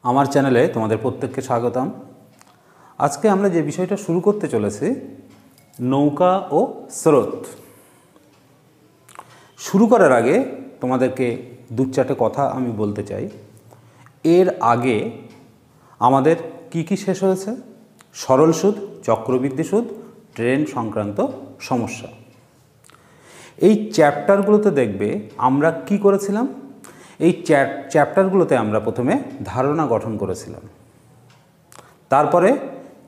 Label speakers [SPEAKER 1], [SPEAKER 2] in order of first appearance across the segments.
[SPEAKER 1] আমার চ্যানেলে তোমাদের প্রত্যেককে স্বাগতম। আজকে আমরা যে বিষয়টা শুরু করতে চলেছি, নৌকা ও স্রোত। শুরু করার আগে তোমাদেরকে দু চারটে কথা আমি বলতে চাই। এর আগে আমাদের কি শেষ হয়েছে? সরল সুদ, চক্রবৃদ্ধি সুদ, ট্রেন্ড সংক্রান্ত সমস্যা। এই চ্যাপ্টারগুলোতে দেখবে আমরা কি করেছিলাম। এই চ্যাপ্টারগুলোতে আমরা প্রথমে ধারণা গঠন করেছিলাম, তারপরে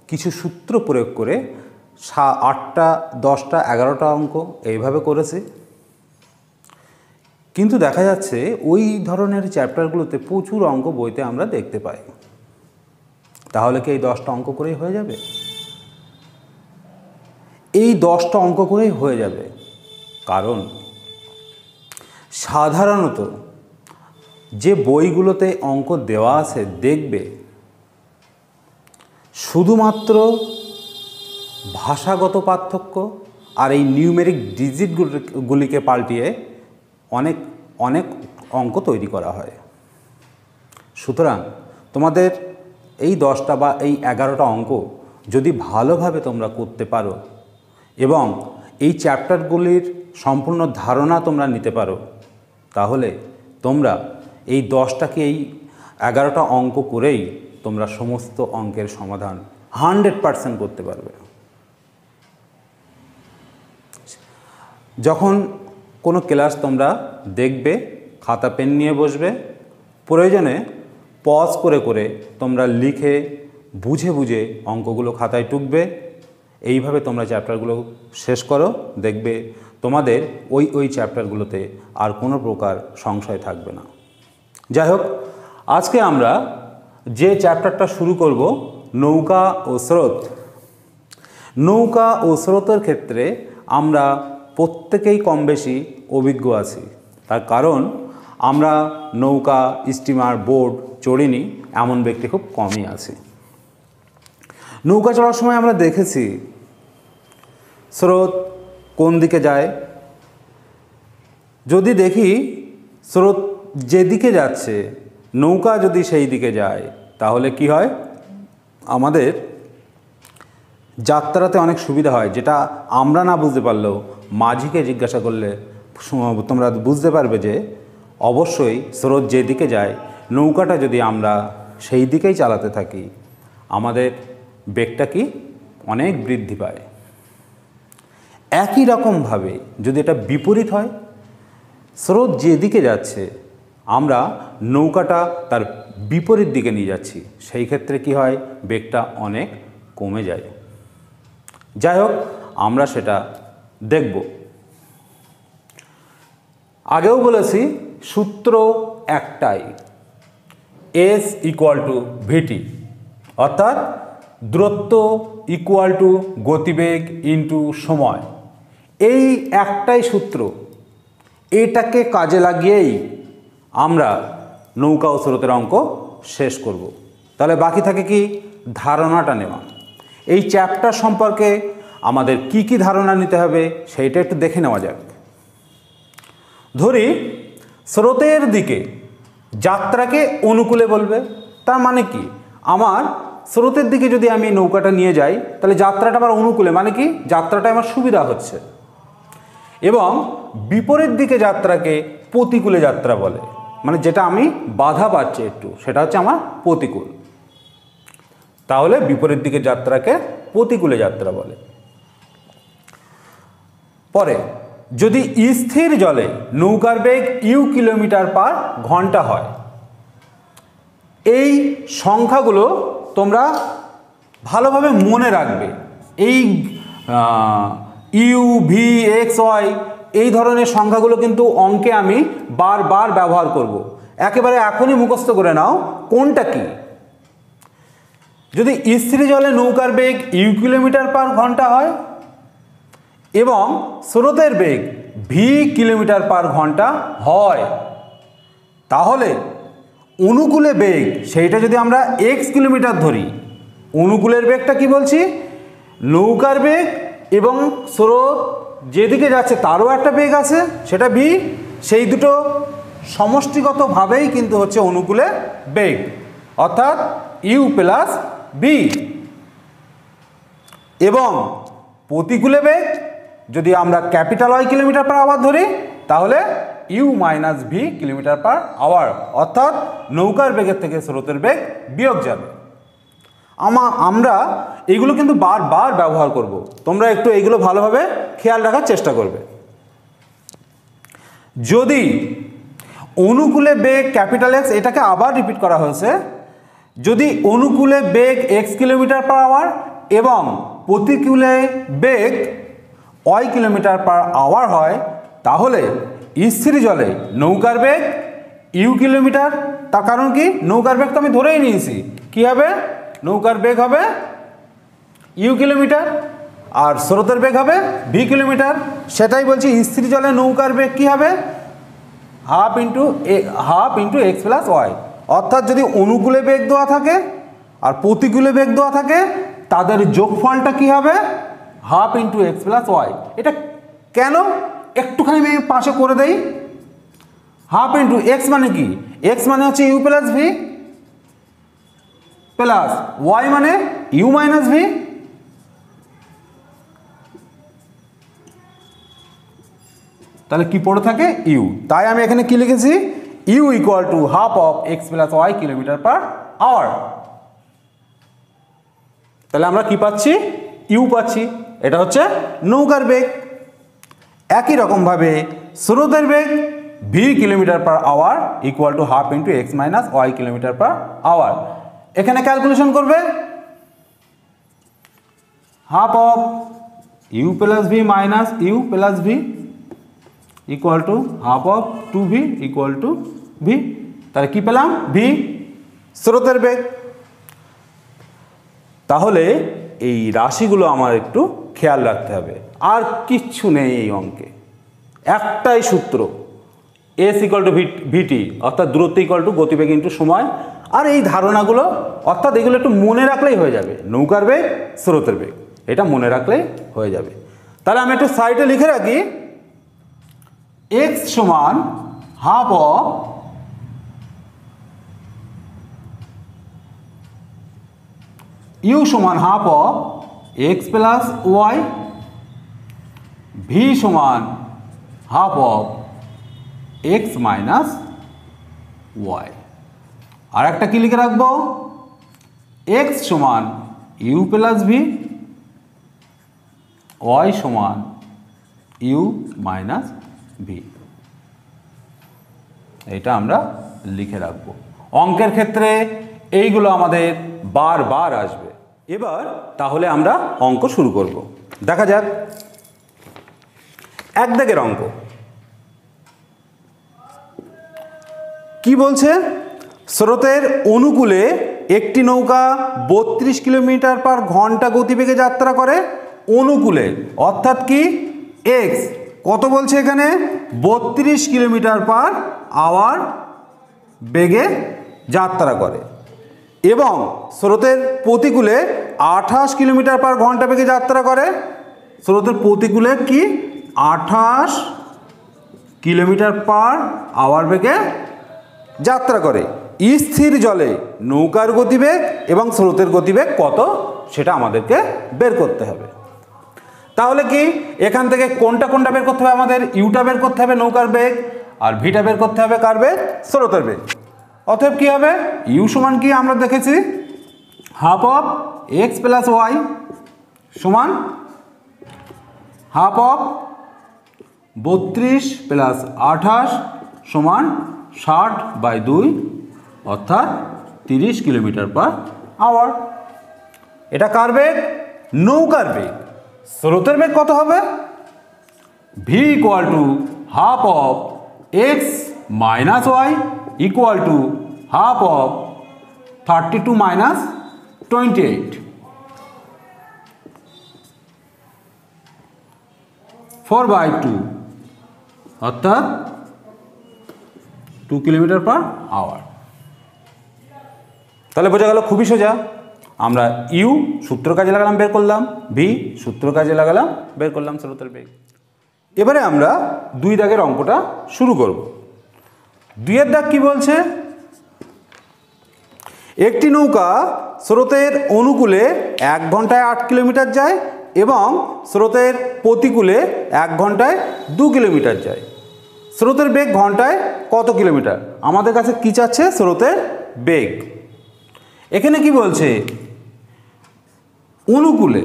[SPEAKER 1] কিছু সূত্র প্রয়োগ করে 8টা 10টা 11টা অঙ্ক এইভাবে করেছি। কিন্তু দেখা যাচ্ছে ওই ধরনের চ্যাপ্টারগুলোতে প্রচুর অঙ্ক বইতে আমরা দেখতে পাই। তাহলে কি এই 10টা অঙ্ক করেই হয়ে যাবে? এই 10টা অঙ্ক করেই হয়ে যাবে, কারণ সাধারণত যে বইগুলোতে অঙ্ক দেওয়া আছে দেখবে শুধুমাত্র ভাষাগত পার্থক্য আর এই নিউমেরিক ডিজিটগুলিকে পাল্টিয়ে অনেক অনেক অঙ্ক তৈরি করা হয়। সুতরাং তোমাদের এই 10টা বা এই 11টা অঙ্ক যদি ভালোভাবে তোমরা করতে পারো এবং এই চ্যাপ্টারগুলির সম্পূর্ণ ধারণা তোমরা নিতে পারো, তাহলে তোমরা এই 10টাকে এই 11টা অঙ্ক করেই তোমরা সমস্ত অঙ্কের সমাধান 100% করতে পারবে। যখন কোনো ক্লাস তোমরা দেখবে, খাতা পেন নিয়ে বসবে, প্রয়োজনে পজ করে করে তোমরা লিখে বুঝে বুঝে অঙ্কগুলো খাতায় টুকবে। এইভাবে তোমরা চ্যাপ্টারগুলো শেষ করো, দেখবে তোমাদের ওই চ্যাপ্টারগুলোতে আর কোনো প্রকার সংশয় থাকবে না। যাই হোক, আজকে আমরা যে চ্যাপ্টারটা শুরু করব, নৌকা ও স্রোত। নৌকা ও স্রোতের ক্ষেত্রে আমরা প্রত্যেকেই কম বেশি অভিজ্ঞ আছি। তার কারণ আমরা নৌকা, স্টিমার, বোট চড়িনি এমন ব্যক্তি খুব কমই আছে। নৌকা চড়ার সময় আমরা দেখেছি স্রোত কোন দিকে যায়। যদি দেখি স্রোত যেদিকে যাচ্ছে, নৌকা যদি সেই দিকে যায়, তাহলে কি হয়? আমাদের যাত্রাতে অনেক সুবিধা হয়, যেটা আমরা না বুঝতে পারলেও মাঝিকে জিজ্ঞাসা করলে তোমরা বুঝতে পারবে যে অবশ্যই স্রোত যেদিকে যায়, নৌকাটা যদি আমরা সেই দিকেই চালাতে থাকি, আমাদের বেগটা কি অনেক বৃদ্ধি পায়। একই রকমভাবে যদি এটা বিপরীত হয়, স্রোত যেদিকে যাচ্ছে আমরা নৌকাটা তার বিপরীত দিকে নিয়ে যাচ্ছি, সেই ক্ষেত্রে কি হয়? বেগটা অনেক কমে যায়। যাই হোক, আমরা সেটা দেখব। আগেও বলেছি সূত্র একটাই, S = VT, অর্থাৎ দূরত্ব = গতিবেগ ইন্টু সময়। এই একটাই সূত্র, এটাকে কাজে লাগিয়েই আমরা নৌকা ও স্রোতের অঙ্ক শেষ করব। তাহলে বাকি থাকে কি? ধারণাটা নেওয়া। এই চ্যাপ্টার সম্পর্কে আমাদের কি ধারণা নিতে হবে সেইটা একটু দেখে নেওয়া যাক। ধরি স্রোতের দিকে যাত্রাকে অনুকূলে বলবে। তার মানে কি? আমার স্রোতের দিকে যদি আমি নৌকাটা নিয়ে যাই, তাহলে যাত্রাটা আমার অনুকূলে, মানে কি? যাত্রাটা আমার সুবিধা হচ্ছে। এবং বিপরীত দিকে যাত্রাকে প্রতিকূলে যাত্রা বলে, মানে যেটা আমি বাধা পাচ্ছি একটু, সেটা হচ্ছে আমার প্রতিকূল। তাহলে বিপরীত দিকে যাত্রাকে প্রতিকূলে যাত্রা বলে। পরে যদি স্থির জলে নৌকার বেগ u কিমি/ঘন্টা হয়, এই সংখ্যাগুলো তোমরা ভালোভাবে মনে রাখবে। এই u, v, x, y এই ধরনের সংখ্যাগুলো কিন্তু অঙ্কে আমি বারবার ব্যবহার করব। একেবারে এখনই মুখস্থ করে নাও কোনটা কি। যদি স্থির জলে নৌকার বেগ u কিমি/ঘন্টা হয় এবং স্রোতের বেগ v কিমি/ঘন্টা হয়, তাহলে অনুকূলে বেগ সেইটা যদি আমরা x কিলোমিটার ধরি, অনুকূলের বেগটা কি বলছি? নৌকার বেগ এবং স্রোত যেদিকে যাচ্ছে তারও একটা বেগ আছে, সেটা v। সেই দুটো সমষ্টিগতভাবেই কিন্তু হচ্ছে অনুকূলে বেগ। অর্থাৎ ইউ প্লাস ভি। এবং প্রতিকূলে বেগ যদি আমরা capital Y kilometre per hour ধরি তাহলে U minus V kilometre per hour, অর্থাৎ নৌকার বেগের থেকে স্রোতের বেগ বিয়োগ যাবে। আমরা এগুলো কিন্তু বারবার ব্যবহার করব, তোমরা একটু এইগুলো ভালোভাবে খেয়াল রাখার চেষ্টা করবে। যদি অনুকূলে বেগ ক্যাপিটাল এক্স, এটাকে আবার রিপিট করা হয়েছে, যদি অনুকূলে বেগ এক্স কিলোমিটার পার আওয়ার এবং প্রতিকূলে বেগ ওয়াই কিলোমিটার পার আওয়ার হয় তাহলে স্থির জলে নৌকার বেগ ইউ কিলোমিটার। তার কারণ কি, নৌকার বেগ তো আমি ধরেই নিয়েছি, কী হবে, নৌকার বেগ হবে ইউ কিলোমিটার আর স্রোতের বেগ হবে ভি কিলোমিটার। সেটাই বলছি, স্থির জলে নৌকার বেগ কী হবে, half into X plus Y. অর্থাৎ যদি অনুকূলে বেগ দেওয়া থাকে আর প্রতিকূলে বেগ দেওয়া থাকে তাদের যোগফলটা কী হবে, half into X plus Y. এটা কেন একটুখানি আমি পাশে করে দেই। হাফ ইন্টু এক্স মানে কি, এক্স মানে হচ্ছে U plus V plus Y মানে ইউ মাইনাস ভি। তাহলে কি পড়ে থাকে, ইউ। তাই আমি এখানে কি লিখেছি, U equal to half of X plus Y kilometre per hour. তাহলে আমরা কি পাচ্ছি, ইউ পাচ্ছি। এটা হচ্ছে নৌকার বেগ। একই রকমভাবে স্রোতের বেগ V kilometre per hour equal to half into X minus Y kilometre per hour. এখানে ক্যালকুলেশন করবে, half of U plus V minus U plus V equal to half of two V equal to V. তাহলে কি পেলাম, V স্রোতের বেগ। তাহলে এই রাশিগুলো আমার একটু খেয়াল রাখতে হবে, আর কিচ্ছু নেই এই অঙ্কে, একটাই সূত্র, এস ইকুয়াল টু ভিটি অর্থাৎ দূরত্ব ইকুয়াল টু গতিবেগ ইন্টু সময়। আর এই ধারণাগুলো অর্থাৎ এগুলো একটু মনে রাখলেই হয়ে যাবে, নৌকার বেগ স্রোতের বেগ এটা মনে রাখলেই হয়ে যাবে। তাহলে আমি একটু সাইডে লিখে রাখি, এক্স সমান হাফ অফ ইউ সমান half of X plus Y, V সমান half of X minus Y. আর একটা কি লিখে রাখবো, এক্স সমান ইউ প্লাস ভি, ওয়াই সমান ইউ মাইনাস ভি। এটা আমরা লিখে রাখবো। অঙ্কের ক্ষেত্রে এইগুলো আমাদের বারবার আসবে। এবার তাহলে আমরা অঙ্ক শুরু করব। দেখা যাক, এক দাগের অঙ্ক কি বলছে, স্রোতের অনুকূলে একটি নৌকা 32 কিলোমিটার পার ঘন্টা গতিবেগে যাত্রা করে। অনুকূলে অর্থাৎ কি, এক্স কত বলছে এখানে, 32 কিলোমিটার পার আওয়ার বেগে যাত্রা করে এবং স্রোতের প্রতিকূলে 28 কিলোমিটার পার ঘন্টা বেগে যাত্রা করে। স্রোতের প্রতিকূলে কি 28 কিলোমিটার পার আওয়ার বেগে যাত্রা করে। স্থির জলে নৌকার গতিবেগ এবং স্রোতের গতিবেগ কত সেটা আমাদেরকে বের করতে হবে। তাহলে কি এখান থেকে কোনটা কোনটা বের করতে হবে, আমাদের ইউটা বের করতে হবে নৌকার বেগ, আর ভিটা বের করতে হবে কার বেগ, স্রোতের বেগ। অতএব কি হবে, ইউ সমান কি আমরা দেখেছি, half of X plus Y সমান হাফ অফ 32 প্লাস 28 সমান 60/2 অর্থাৎ 30 কিলোমিটার পার আওয়ার। এটা কার বেগ, নৌকার বেগ। স্রোতের বেগ কত হবে, V equal to half of X minus Y equal to half of 32 minus 28 4/2 অর্থাৎ 2 কিলোমিটার পার আওয়ার। তাহলে বোঝা গেল, খুবই সোজা। আমরা ইউ সূত্র কাজে লাগালাম, বের করলাম, ভি সূত্র কাজে লাগালাম, বের করলাম স্রোতের বেগ। এবারে আমরা 2 দাগের অঙ্কটা শুরু করব। 2 এর দাগ কি বলছে, একটি নৌকা স্রোতের অনুকূলে 1 ঘন্টায় 8 কিলোমিটার যায় এবং স্রোতের প্রতিকূলে 1 ঘন্টায় 2 কিলোমিটার যায়। স্রোতের বেগ ঘন্টায় কত কিলোমিটার? আমাদের কাছে কি চাচ্ছে? স্রোতের বেগ। এখানে কি বলছে? অনুকূলে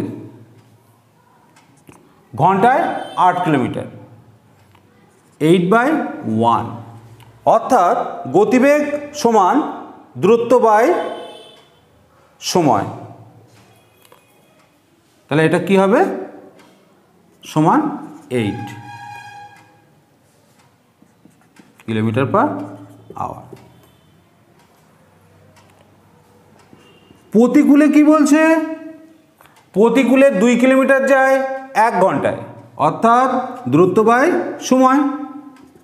[SPEAKER 1] ঘন্টায় 8 কিলোমিটার, 8/1, অর্থাৎ গতিবেগ সমান দূরত্ব বাই সময়। তাহলে এটা কি হবে? সমান 8 কিলোমিটার পার আওয়ার। প্রতিকূলে কি বলছে? প্রতিকূলে 2 কিলোমিটার যায় 1 ঘন্টায়, অর্থাৎ দূরত্ব বাই সময়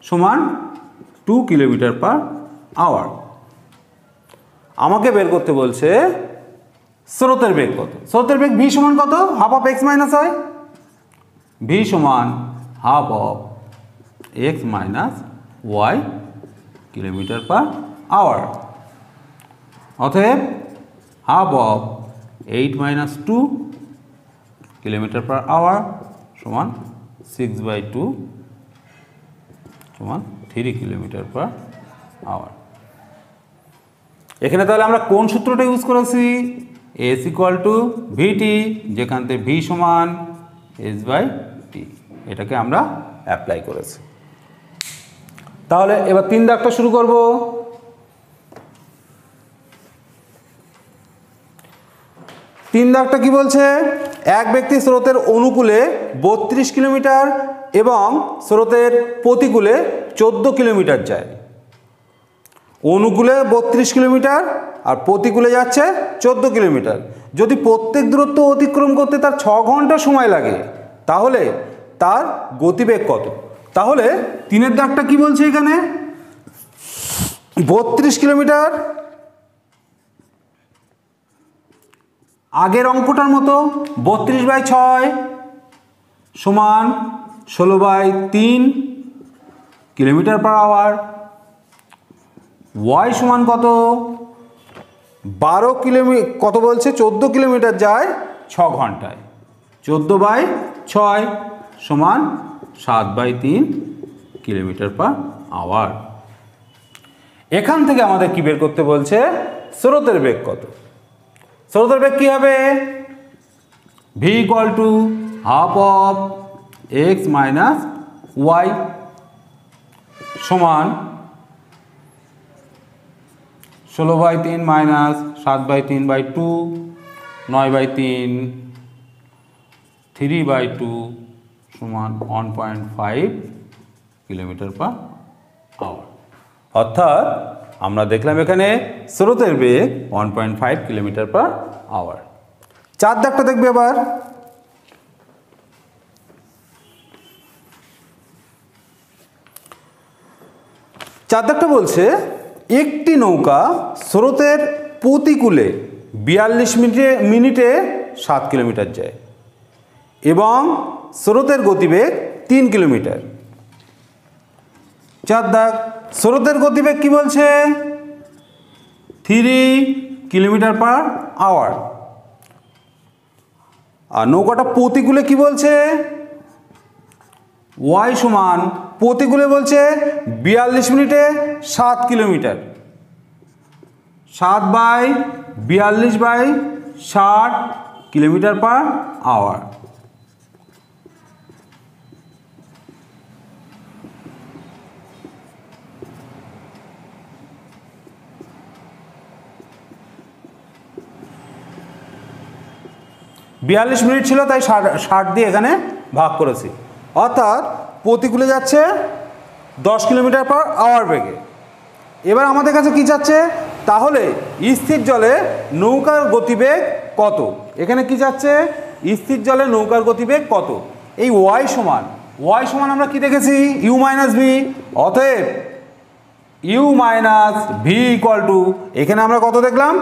[SPEAKER 1] সমান 2 কিলোমিটার পার আওয়ার। আমাকে বের করতে বলছে স্রোতের বেগ কত। স্রোতের বেগ ভি সমান কত? Half of X minus Y. V সমান half of X minus Y kilometre per hour. অতএব half of 8 - 2 kilometre per hour সমান 6/2 সমান 3 কিলোমিটার পার আওয়ার। এখানে তাহলে আমরা কোন সূত্রটা ইউজ করেছি? এস ইকুয়াল টু ভিটি, যেখান থেকে ভি সমান এস/টি, এটাকে আমরা অ্যাপ্লাই করেছি। তাহলে এবার 3 দাগটা শুরু করব। 3 দাগটা কি বলছে? এক ব্যক্তি স্রোতের অনুকূলে 32 কিলোমিটার এবং স্রোতের প্রতিকূলে 14 কিলোমিটার যায়। অনুকূলে 32 কিলোমিটার আর প্রতিকূলে যাচ্ছে 14 কিলোমিটার। যদি প্রত্যেক দূরত্ব অতিক্রম করতে তার 6 ঘন্টা সময় লাগে, তাহলে তার গতিবেগ কত? তাহলে 3 দাগটা কি বলছে? এখানে 32 কিলোমিটার, আগের অঙ্কটার মতো 32/6 সমান 16/3 কিলোমিটার পার আওয়ার। ওয়াই সমান কত? 12 কিলোমিটার, কত বলছে? 14 কিলোমিটার যায় 6 ঘন্টায়। 14/6 সমান 7/3 কিলোমিটার পার আওয়ার। এখান থেকে আমাদের কি বের করতে বলছে? স্রোতের বেগ কত। স্রোতের বেগ কি হবে? V equal to half of X minus Y সমান 16/3 মাইনাস 7/3/2 9/3 3/2 সমান 1.5 কিলোমিটার পার আওয়ার। অর্থাৎ আমরা দেখলাম এখানে স্রোতের বেগ 1.5 কিলোমিটার পার আওয়ার। 4 দাগটা দেখবে এবার। 4 দাগটা বলছে একটি নৌকা স্রোতের প্রতিকূলে 42 মিনিটে 7 কিলোমিটার যায় এবং স্রোতের গতিবেগ 3 কিলোমিটার। 4 দাগ, স্রোতের গতিবেগ কি বলছে? 3 কিলোমিটার পার আওয়ার। আর নৌকাটা প্রতিকূলে কি বলছে? ওয়াই সমান প্রতিকূলে বলছে 42 মিনিটে 7 কিলোমিটার। 7/42/60 kilometre per hour. বিয়াল্লিশ মিনিট ছিল, তাই 60 দিয়ে এখানে ভাগ করেছি। অর্থাৎ প্রতিকূলে যাচ্ছে 10 কিলোমিটার পার আওয়ার বেগে। এবার আমাদের কাছে কি চাচ্ছে? তাহলে স্থির জলে নৌকার গতিবেগ কত? এখানে কি চাচ্ছে? স্থির জলে নৌকার গতিবেগ কত? এই ওয়াই সমান আমরা কি দেখেছি? U minus V. অতএব U minus V equal to, এখানে আমরা কত দেখলাম?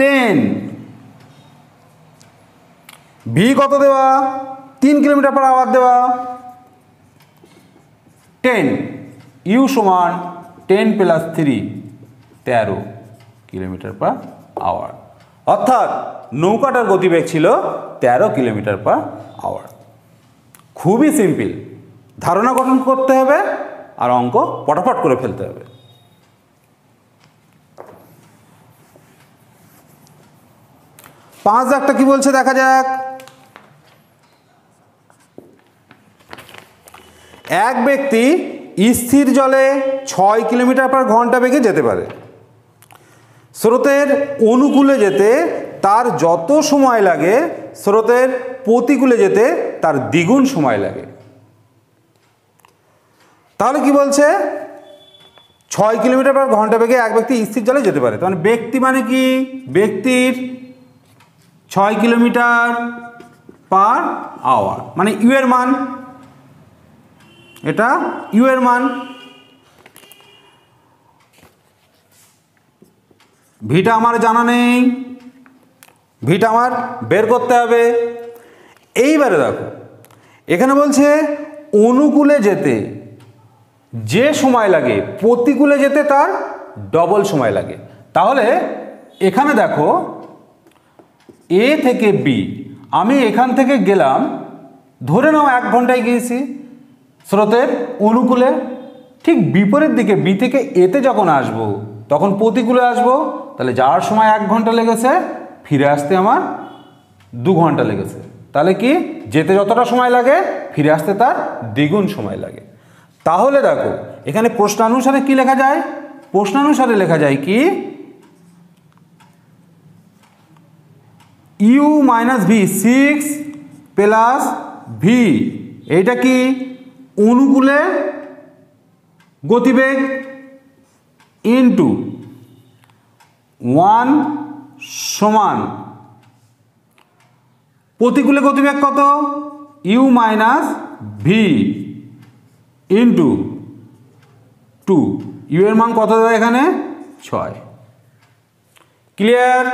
[SPEAKER 1] 10। ভি কত দেওয়া? 3 কিলোমিটার পার আওয়ার দেওয়া। 10 ইউ সমান 10 + 3 13 কিলোমিটার পার আওয়ার। অর্থাৎ নৌকাটার গতিবেগ ছিল 13 কিলোমিটার পার আওয়ার। খুবই সিম্পল, ধারণা গঠন করতে হবে আর অঙ্ক পটাপট করে ফেলতে হবে। পাঁচ দাগটা কি বলছে দেখা যাক। এক ব্যক্তি স্থির জলে 6 কিলোমিটার পার ঘন্টা বেগে যেতে পারে। স্রোতের অনুকূলে যেতে তার যত সময় লাগে স্রোতের প্রতিকূলে যেতে তার দ্বিগুণ সময় লাগে। তাহলে কি বলছে, 6 কিলোমিটার পার ঘন্টা বেগে এক ব্যক্তি স্থির জলে যেতে পারে। তার ব্যক্তি মানে কি, ব্যক্তির 6 কিলোমিটার পার আওয়ার মানে ইউ এর মান, এটা ইউ এর মান। ভিটা আমার জানা নেই, ভিটা আমার বের করতে হবে। এইবারে দেখো এখানে বলছে অনুকূলে যেতে যে সময় লাগে প্রতিকূলে যেতে তার ডবল সময় লাগে। তাহলে এখানে দেখো এ থেকে বি, আমি এখান থেকে গেলাম, ধরে নাও 1 ঘন্টায় গিয়েছি স্রোতের অনুকূলে, ঠিক বিপরীত দিকে বি থেকে এতে যখন আসব তখন প্রতিকূলে আসব, তাহলে যাওয়ার সময় 1 ঘন্টা লেগেছে, ফিরে আসতে আমার 2 ঘন্টা লেগেছে। তাহলে কি যেতে যতটা সময় লাগে ফিরে আসতে তার দ্বিগুণ সময় লাগে। তাহলে দেখো এখানে প্রশ্নানুসারে কি লেখা যায়, প্রশ্নানুসারে লেখা যায় কি U minus V 6 plus V, এইটা কি অনুকূলে গতিবেগ ইন্টু 1 সমান প্রতিকূলে গতিবেগ কত, U minus V into 2, U এর মান কত দেয় এখানে 6। ক্লিয়ার?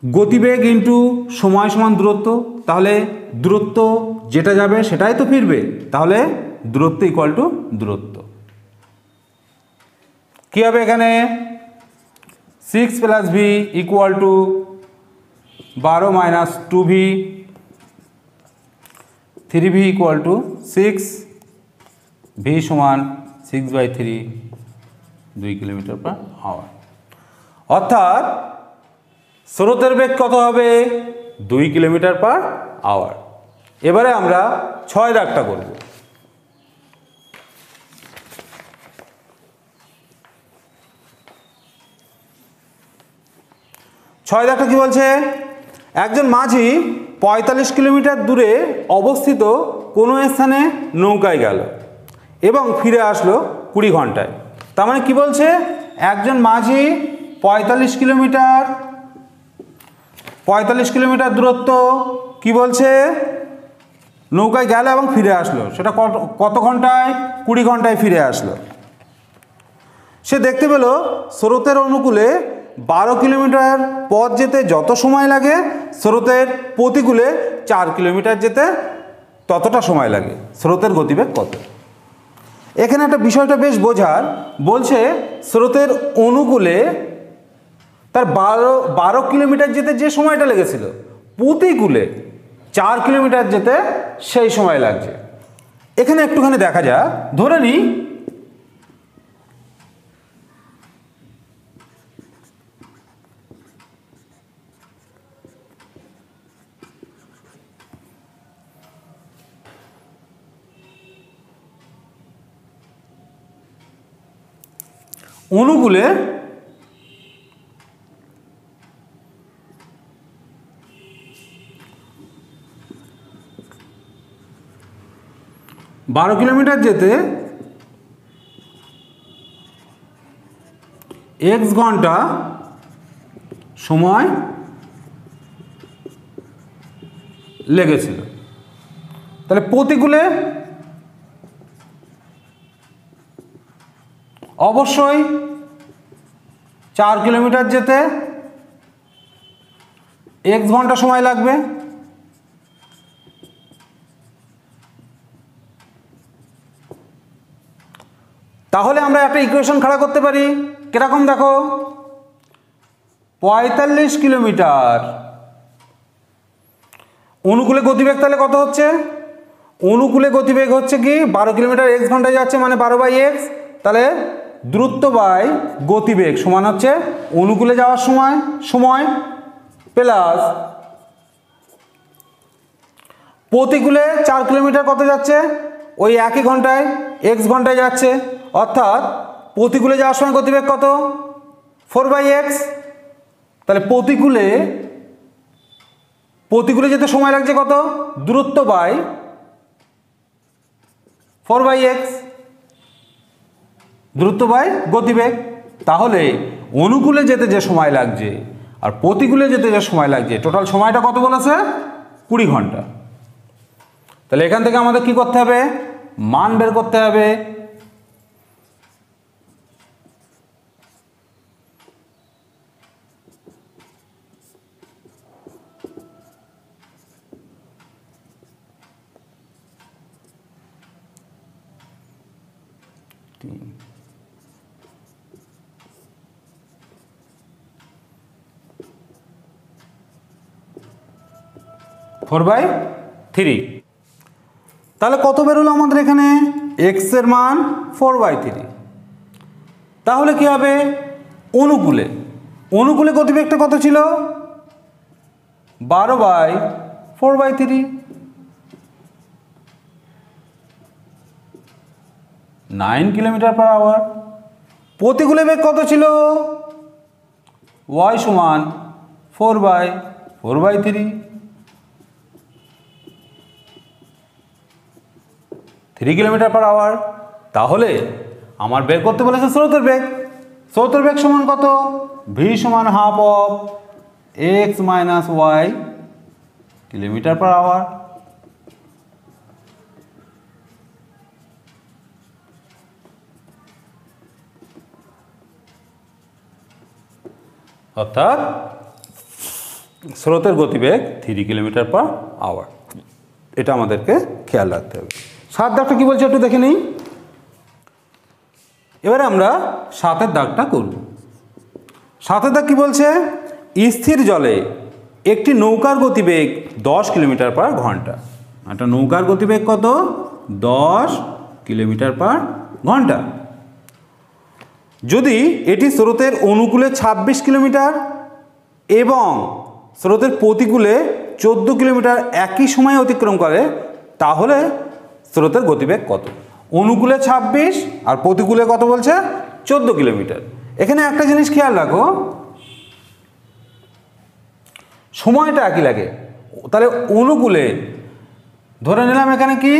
[SPEAKER 1] গতিবেগ ইন্টু সময় সমান দূরত্ব, তাহলে দূরত্ব যেটা যাবে সেটাই তো ফিরবে, তাহলে দূরত্ব ইকুয়াল টু দূরত্ব। কি হবে এখানে 6 plus V equal two 12 minus 2v, 3v equal to 6, V সমান 6/3, 2 কিলোমিটার পার আওয়ার। অর্থাৎ স্রোতের বেগ কত হবে 2 কিলোমিটার পার আওয়ার। এবারে আমরা 6 দাগটা করব। 6 দাগটা কি বলছে, একজন মাঝি 45 কিলোমিটার দূরে অবস্থিত কোনো স্থানে নৌকায় গেল এবং ফিরে আসলো 20 ঘন্টায়। তার মানে কি বলছে, একজন মাঝি 45 কিলোমিটার দূরত্ব কি বলছে নৌকায় গেল এবং ফিরে আসলো, সেটা কত ঘন্টায়, 20 ঘন্টায় ফিরে আসলো। সে দেখতে পেল স্রোতের অনুকূলে 12 কিলোমিটার পথ যেতে যত সময় লাগে স্রোতের প্রতিকূলে 4 কিলোমিটার যেতে ততটা সময় লাগে। স্রোতের গতিবেগ কত? এখানে একটা বিষয়টা বেশ বোঝার, বলছে স্রোতের অনুকূলে তার 12 কিলোমিটার যেতে যে সময়টা লেগেছিল, প্রতিকূলে 4 কিলোমিটার যেতে সেই সময় লাগছে। এখানে একটুখানি দেখা যাক, ধরে নিই অনুকূলে 12 কিলোমিটার যেতে x ঘন্টা সময় লেগেছিল। তাহলে প্রতিকূলে অবশ্যই 4 কিলোমিটার যেতে x ঘন্টা সময় লাগবে। তাহলে আমরা একটা ইকুয়েশন খাড়া করতে পারি, কিরকম দেখো 45 কিলোমিটার। অনুকূলে গতিবেগ তাহলে কত হচ্ছে? অনুকূলে গতিবেগ হচ্ছে কি 12 কিলোমিটার x ঘন্টায় যাচ্ছে, মানে 12/x। তাহলে দ্রুত বাই গতিবেগ সমান হচ্ছে অনুকূলে যাওয়ার সময় প্লাস প্রতিকূলে 4 কিলোমিটার কত যাচ্ছে? ওই একই ঘন্টায় x ঘন্টায় যাচ্ছে, অর্থাৎ প্রতিকূলে যাওয়ার সময় গতিবেগ কত? 4/x। তাহলে প্রতিকূলে যেতে সময় লাগছে কত? দূরত্ব বাই 4/x, দূরত্ব বাই গতিবেগ। তাহলে অনুকূলে যেতে যে সময় লাগছে আর প্রতিকূলে যেতে যে সময় লাগছে, টোটাল সময়টা কত বলেছে? 20 ঘন্টা। তাহলে এখান থেকে আমাদের কি করতে হবে? মান বের করতে হবে। Four by three. তাহলে কত বেরোলো আমাদের এখানে? এক্স এর মান 4/3। তাহলে কি হবে? অনুকূলে গতিবেগটা কত ছিল? 12/4/3, 9 km/h। প্রতিকূলে বেগ কত ছিল? y সমান 4/4/3, 3 km/h। তাহলে আমার বের করতে বলেছে স্রোতের বেগ। স্রোতের বেগ সমান কত? v সমান half of x minus y km/h। অর্থাৎ স্রোতের গতিবেগ 3 km/h। এটা আমাদেরকে খেয়াল রাখতে হবে। 7 দাগটা কি বলছে একটু দেখে নিই। এবারে আমরা 7 দাগটা করব। 7 দাগ কি বলছে? স্থির জলে একটি নৌকার গতিবেগ 10 km/h। একটা নৌকার গতিবেগ কত? 10 km/h। যদি এটি স্রোতের অনুকূলে 26 কিলোমিটার এবং স্রোতের প্রতিকূলে 14 কিলোমিটার একই সময়ে অতিক্রম করে, তাহলে স্রোতের গতিবেগ কত? অনুকূলে 26 আর প্রতিকূলে কত বলছে? 14 কিলোমিটার। এখানে একটা জিনিস খেয়াল রাখো, সময়টা একই লাগে। তাহলে অনুকূলে ধরে নিলাম এখানে কি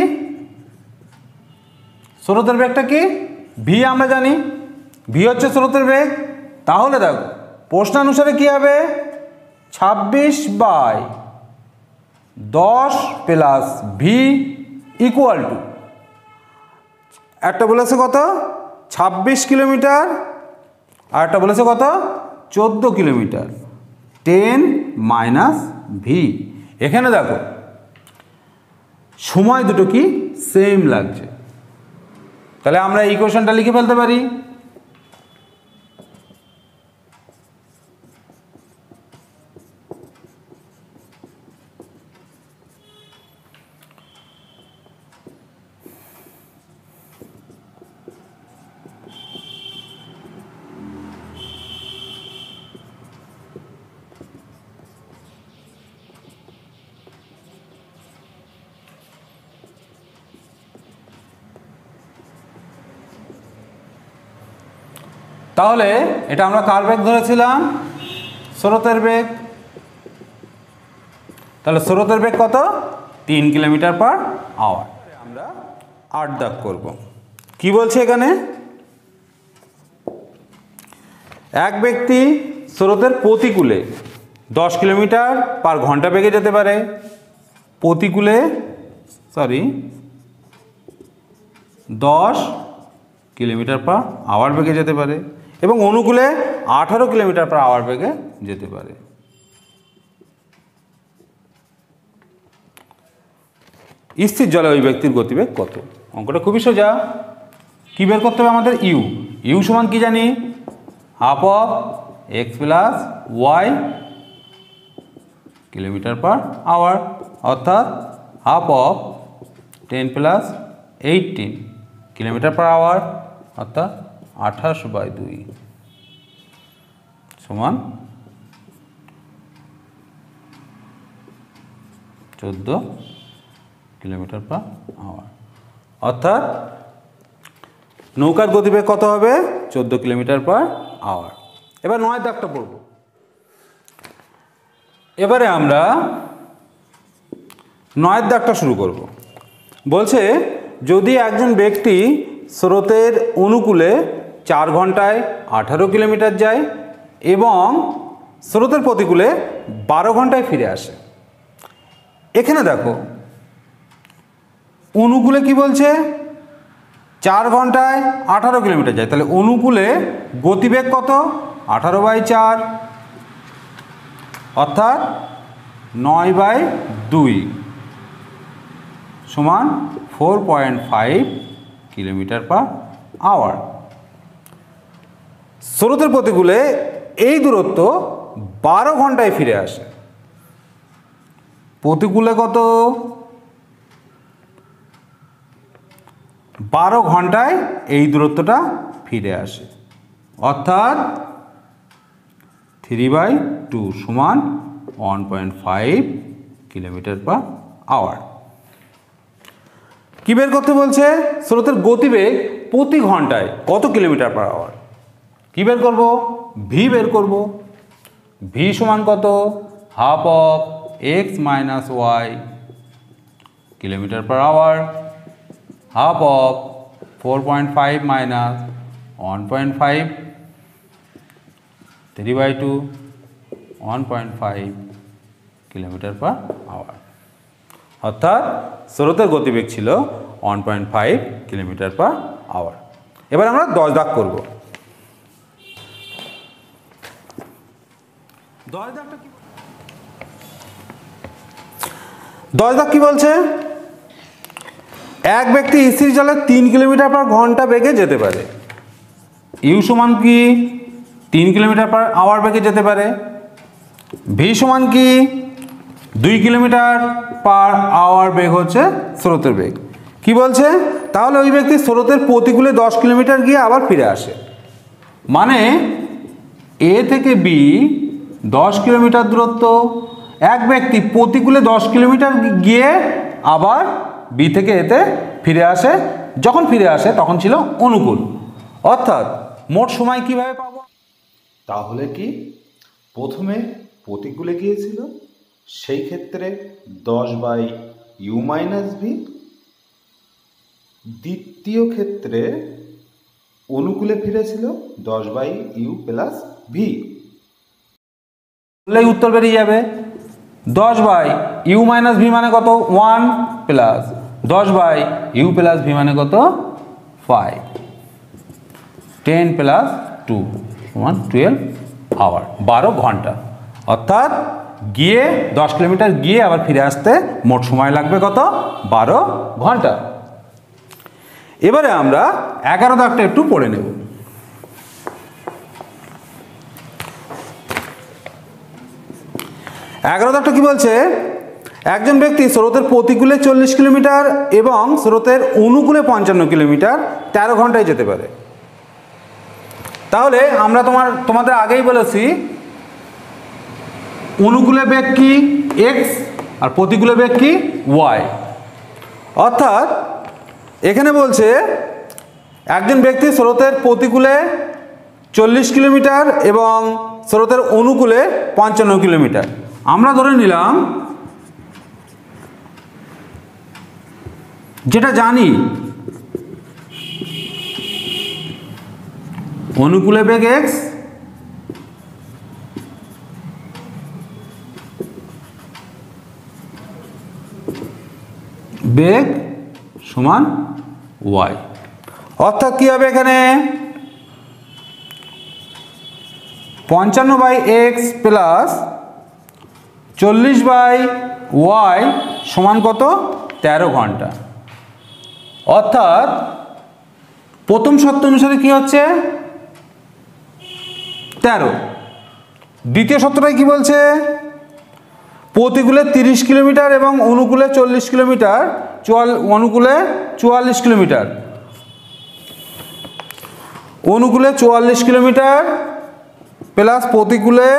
[SPEAKER 1] স্রোতের বেগটা কি? ভি আমরা জানি, ভি হচ্ছে স্রোতের বেগ। তাহলে দেখো প্রশ্নানুসারে কি হবে? 26/10 প্লাস ভি ইকুয়াল টু, একটা বলেছে কত? 26 কিলোমিটার আর একটা বলেছে কত? 14 কিলোমিটার, 10 মাইনাস ভি। এখানে দেখো সময় দুটো কি সেম লাগছে, তাহলে আমরা এই ইকুয়েশনটা লিখে ফেলতে পারি। তাহলে এটা আমরা কার বেগ ধরেছিলাম? স্রোতের বেগ। তাহলে স্রোতের বেগ কত? 3 km/h। আমরা 8 দাগ করব। কি বলছে এখানে? এক ব্যক্তি স্রোতের প্রতিকূলে 10 km/h বেগে যেতে পারে, প্রতিকূলে 10 km/h বেগে যেতে পারে এবং অনুকূলে 18 km/h বেগে যেতে পারে। স্থির জলে ওই ব্যক্তির গতিবেগ কত? অঙ্কটা খুবই সোজা। কি বের করতে হবে আমাদের? ইউ সমান কি জানি? Half of X plus Y kilometre per hour, অর্থাৎ half of 10 plus 18 kilometre per hour, অর্থাৎ 28/2 সমান 14 কিলোমিটার পার আওয়ার। অর্থাৎ নৌকার গতিবেগ কত হবে? 14 কিলোমিটার পার আওয়ার। এবার 9 দাগটা পড়ব। এবারে আমরা 9 দাগটা শুরু করব। বলছে যদি একজন ব্যক্তি স্রোতের অনুকূলে 4 ঘন্টায় 18 কিলোমিটার যায় এবং স্রোতের প্রতিকূলে 12 ঘন্টায় ফিরে আসে। এখানে দেখো অনুকূলে কি বলছে? 4 ঘন্টায় 18 কিলোমিটার যায়, তাহলে অনুকূলে গতিবেগ কত? 18/4 অর্থাৎ 9/2 সমান 4.5 কিলোমিটার পার আওয়ার। স্রোতের প্রতিকূলে এই দূরত্ব 12 ঘন্টায় ফিরে আসে। প্রতিকূলে কত? 12 ঘন্টায় এই দূরত্বটা ফিরে আসে, অর্থাৎ 3/2 সমান 1.5 কিলোমিটার পার আওয়ার। কি বের করতে বলছে? স্রোতের গতিবেগ প্রতি ঘন্টায় কত কিলোমিটার পার আওয়ার। কি বের করব? ভি বের করব। ভি সমান কত? Half of X minus Y kilometre per hour, half of 4.5 minus 1.5 3/2 1.5 kilometre per hour. অর্থাৎ স্রোতের গতিবেগ ছিল 1.5 কিলোমিটার পার আওয়ার। এবার আমরা 10 দাগ করব। 10 দাগ কি বলছে? এক ব্যক্তি স্থির জলে 3 কিলোমিটার পার ঘন্টা বেগে যেতে পারে। ইউ সমান কি? 3 কিলোমিটার পার আওয়ার বেগে যেতে পারে। ভি সমান কি? 2 কিলোমিটার পার আওয়ার বেগ হচ্ছে স্রোতের বেগ। কি বলছে? তাহলে ওই ব্যক্তি স্রোতের প্রতিকূলে 10 কিলোমিটার গিয়ে আবার ফিরে আসে। মানে এ থেকে বি 10 কিলোমিটার দূরত্ব, এক ব্যক্তি প্রতিকূলে 10 কিলোমিটার গিয়ে আবার বি থেকে এতে ফিরে আসে। যখন ফিরে আসে তখন ছিল অনুকূল। অর্থাৎ মোট সময় কিভাবে পাবো?
[SPEAKER 2] তাহলে কি প্রথমে প্রতিকূলে গিয়েছিল, সেই ক্ষেত্রে 10/u মাইনাস ভি, দ্বিতীয় ক্ষেত্রে অনুকূলে ফিরেছিল 10/u প্লাস ভি।
[SPEAKER 1] বললেই উত্তর বেরিয়ে যাবে। 10/u মাইনাস ভি মানে কত? 1 প্লাস 10/u প্লাস ভি মানে কত? 5। 10 প্লাস 2 সমান 12 আওয়ার, 12 ঘন্টা। অর্থাৎ গিয়ে 10 কিলোমিটার গিয়ে আবার ফিরে আসতে মোট সময় লাগবে কত? 12 ঘন্টা। এবারে আমরা 11 দাগটা একটু পড়ে নেব। 11 দাগটা কি বলছে? একজন ব্যক্তি স্রোতের প্রতিকূলে 40 কিলোমিটার এবং স্রোতের অনুকূলে 55 কিলোমিটার 13 ঘন্টায় যেতে পারে। তাহলে আমরা তোমাদের আগেই বলেছি অনুকূলে বেগ কি? এক্স, আর প্রতিকূলে বেগ কি? ওয়াই। অর্থাৎ এখানে বলছে একজন ব্যক্তি স্রোতের প্রতিকূলে 40 কিলোমিটার এবং স্রোতের অনুকূলে 55 কিলোমিটার। আমরা ধরে নিলাম, যেটা জানি, অনুকূলে বেগ এক্স, বেগ সমান ওয়াই। অর্থাৎ কি হবে এখানে? 55/x প্লাস 40/y সমান কত? 13 ঘন্টা। অর্থাৎ প্রথম শর্ত অনুসারে কি হচ্ছে? 13। দ্বিতীয় সূত্রটাই কি বলছে? প্রতিকূলে 30 কিলোমিটার এবং অনুকূলে 40 কিলোমিটার, অনুকূলে 44 কিলোমিটার, অনুকূলে 44 কিলোমিটার প্লাস প্রতিকূলে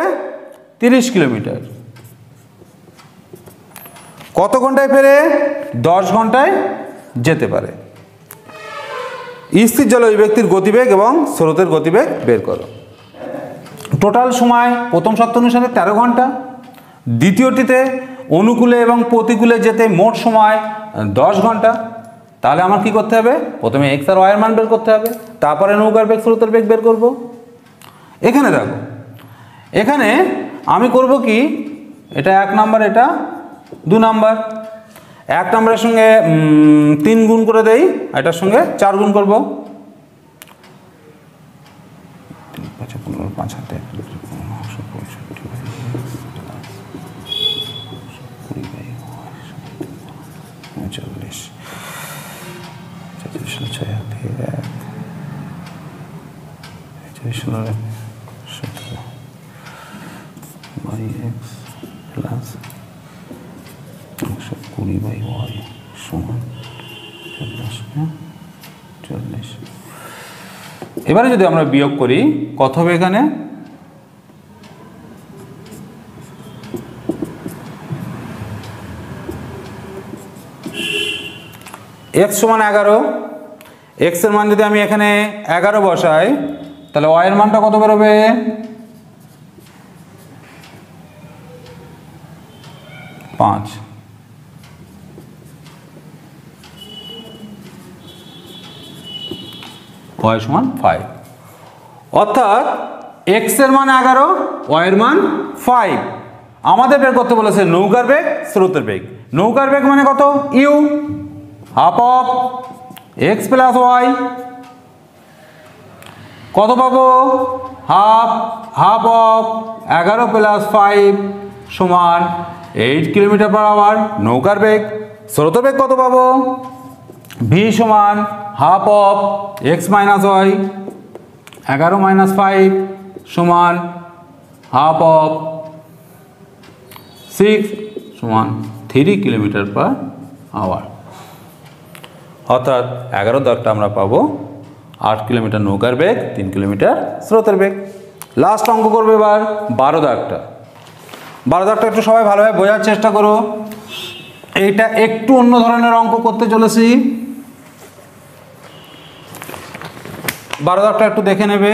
[SPEAKER 1] 30 কিলোমিটার কত ঘন্টায় ফেরে? 10 ঘন্টায় যেতে পারে। স্থির জলে ওই ব্যক্তির গতিবেগ এবং স্রোতের গতিবেগ বের করো। টোটাল সময় প্রথম শর্ত অনুসারে 13 ঘন্টা, দ্বিতীয়টিতে অনুকূলে এবং প্রতিকূলে যেতে মোট সময় 10 ঘন্টা। তাহলে আমার কি করতে হবে? প্রথমে এক্স আর ওয়াই এর মান বের করতে হবে, তারপরে নৌকার বেগ স্রোতের বেগ বের করব। এখানে দেখো, এখানে আমি করব কি, এটা 1 নাম্বার, এটা 2 নাম্বার। 1 নাম্বারের সঙ্গে 3 গুণ করে দেই, এটার সঙ্গে 4 গুণ করব। 5 হাতে 40 প্লাস 120/y সমান 40। এবারে যদি আমরা বিয়োগ করি কত হবে? এখানে x সমান 11, x এর মান যদি আমি এখানে 11 বসাই তাহলে y এর মানটা কত বেরোবে? 5। y সমান 5, অর্থাৎ x এর মান 11, y এর মান 5। আমাদের বের করতে বলেছে নৌকার বেগ স্রোতের বেগ। নৌকার বেগ মানে কত? u, half of x plus y। কত পাবো? হাফ অফ 11 প্লাস 5 সমান 8 কিলোমিটার পার আওয়ার নৌকার বেগ। স্রোতের বেগ কত পাবো? v সমান half of x minus y, 11 minus 5 সমান হাফ অফ 6 সমান 3 কিলোমিটার পার আওয়ার। অর্থাৎ 11 দাগটা আমরা পাবো 8 কিলোমিটার নৌকার বেগ, 3 কিলোমিটার স্রোতের বেগ। লাস্ট অঙ্ক করবে এবার 12 দাগটা। 12 দাগটা একটু সবাই ভালোভাবে বোঝার চেষ্টা করো। এইটা একটু অন্য ধরনের অঙ্ক করতে চলেছি। 12 দাগটা একটু দেখে নেবে।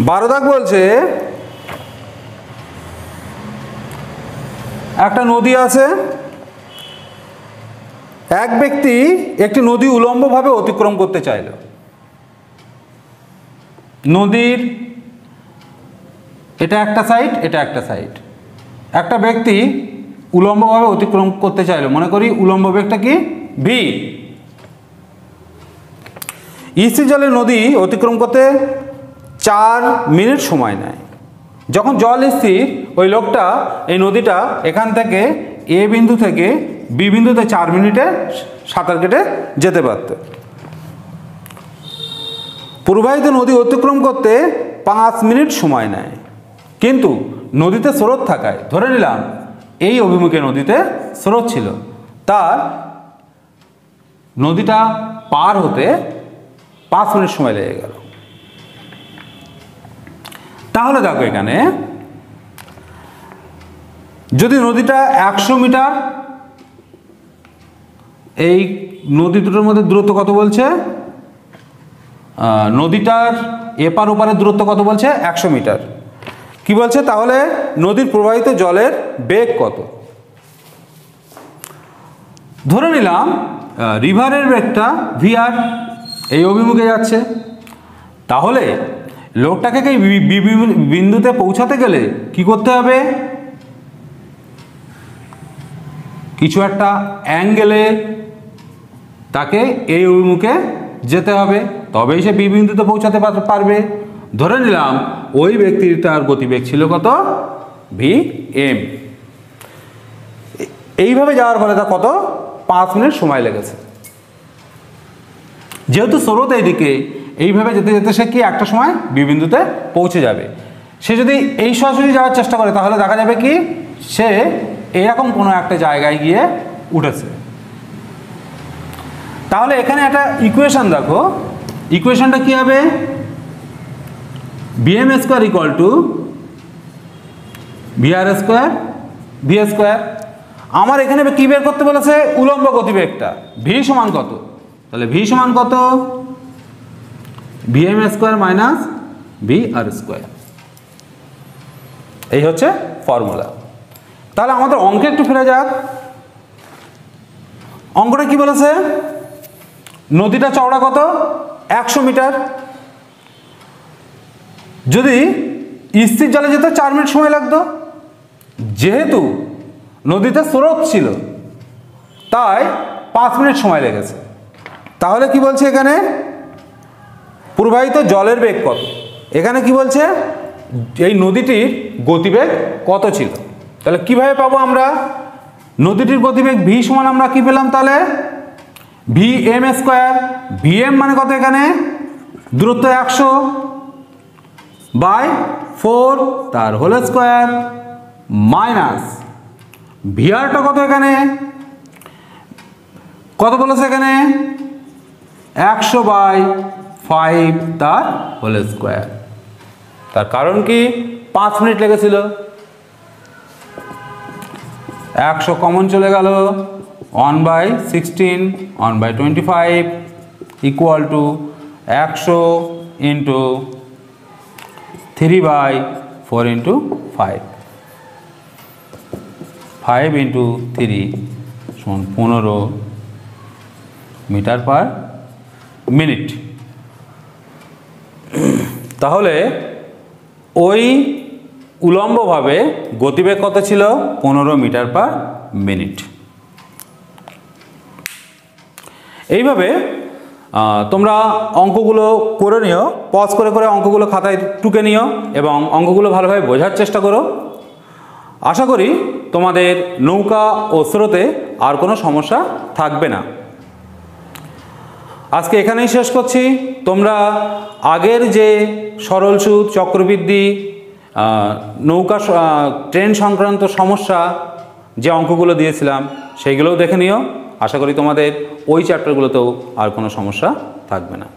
[SPEAKER 1] 12 দাগ বলছে একটা নদী আছে, এক ব্যক্তি একটি নদী উলম্বভাবে অতিক্রম করতে চাইল। নদীর এটা একটা সাইড, এটা একটা সাইড। একটা ব্যক্তি উলম্বভাবে অতিক্রম করতে চাইল, মনে করি উলম্ব বেগটা কি? v। স্থির জলে নদী অতিক্রম করতে 4 মিনিট সময় নেয়। যখন জল স্থির, ওই লোকটা এই নদীটা এখান থেকে এ বিন্দু থেকে বি বিন্দুতে 4 মিনিটে সাঁতার কেটে যেতে পারত। প্রবাহিত নদী অতিক্রম করতে 5 মিনিট সময় নেয়, কিন্তু নদীতে স্রোত থাকায় ধরে নিলাম এই অভিমুখে নদীতে স্রোত ছিল, তার নদীটা পার হতে 5 মিনিট সময় লেগে গেল। তাহলে দেখো এখানে যদি নদীটা 100 মিটার, এই নদী দুটোর মধ্যে দূরত্ব কত বলছে? নদীটার এপার ওপারের দূরত্ব কত বলছে? 100 মিটার। কি বলছে তাহলে? নদীর প্রবাহিত জলের বেগ কত? ধরে নিলাম রিভারের বেগটা ভিআর, এই অভিমুখে যাচ্ছে। তাহলে লোকটাকে বিন্দুতে পৌঁছাতে গেলে কি করতে হবে? কিছু একটা অ্যাঙ্গেলে তাকে এই অভিমুখে যেতে হবে, তবেই সে বিন্দুতে পৌঁছাতে পারবে। ধরে নিলাম ওই ব্যক্তির তার গতিবেগ ছিল কত? vm। এইভাবে যাওয়ার ফলে তার কত? 5 মিনিট সময় লেগেছে। যেহেতু স্রোত এইদিকে, এইভাবে যেতে যেতে সে কি একটা সময় বি বিন্দুতে পৌঁছে যাবে। সে যদি এই সরাসরি যাওয়ার চেষ্টা করে তাহলে দেখা যাবে কি সে এরকম কোনো একটা জায়গায় গিয়ে উঠেছে। তাহলে এখানে একটা ইকুয়েশন দেখো, ইকুয়েশনটা কি হবে, BM square equal to VR square V square. আমার এখানে কি বের করতে বলেছে, উলম্ব গতিবেগটা, ভি সমান কত, তাহলে ভি সমান কত, ভিএম স্কোয়ার মাইনাস ভি আর স্কোয়ার। এই হচ্ছে ফর্মুলা। তাহলে আমাদের অঙ্কে একটু ফিরে যাক। অঙ্কটা কি বলেছে, নদীটা চওড়া কত, 100 মিটার। যদি স্থির জলে যেতে 4 মিনিট সময় লাগতো, যেহেতু নদীতে স্রোত ছিল তাই 5 মিনিট সময় লেগেছে। তাহলে কি বলছে এখানে, প্রবাহিত জলের বেগ কত, এখানে কি বলছে এই নদীটির গতিবেগ কত ছিল। তাহলে কিভাবে পাবো আমরা, নদীটির গতিবেগ ভি সমান আমরা কি পেলাম, তাহলে V M square, V M মানে কত, এখানে দূরত্ব 100 বাই 4 তার হোল স্কোয়ার মাইনাস ভিআরটা কত, এখানে কত বলেছে, এখানে 100 বাই 5 তার হোল স্কোয়ার। তার কারণ কি 5 মিনিট লেগেছিল, 100 কমন চলে গেল, 1/16 1/25 equal to 100 into 3/4 into 5, 5 into 3 সমান 15 মিটার পার মিনিট। তাহলে ওই উলম্বভাবে গতিবেগ কত ছিল, 15 মিটার পার মিনিট। এইভাবে তোমরা অঙ্কগুলো করে নিও, পজ করে করে অঙ্কগুলো খাতায় টুকে নিও এবং অঙ্কগুলো ভালোভাবে বোঝার চেষ্টা করো। আশা করি তোমাদের নৌকা ও স্রোতে আর কোনো সমস্যা থাকবে না। আজকে এখানেই শেষ করছি। তোমরা আগের যে সরল সুদ, চক্রবৃদ্ধি, নৌকা, ট্রেন সংক্রান্ত সমস্যা যে অঙ্কগুলো দিয়েছিলাম সেইগুলোও দেখে নিও। আশা করি তোমাদের ওই চ্যাপ্টারগুলোতেও আর কোনো সমস্যা থাকবে না।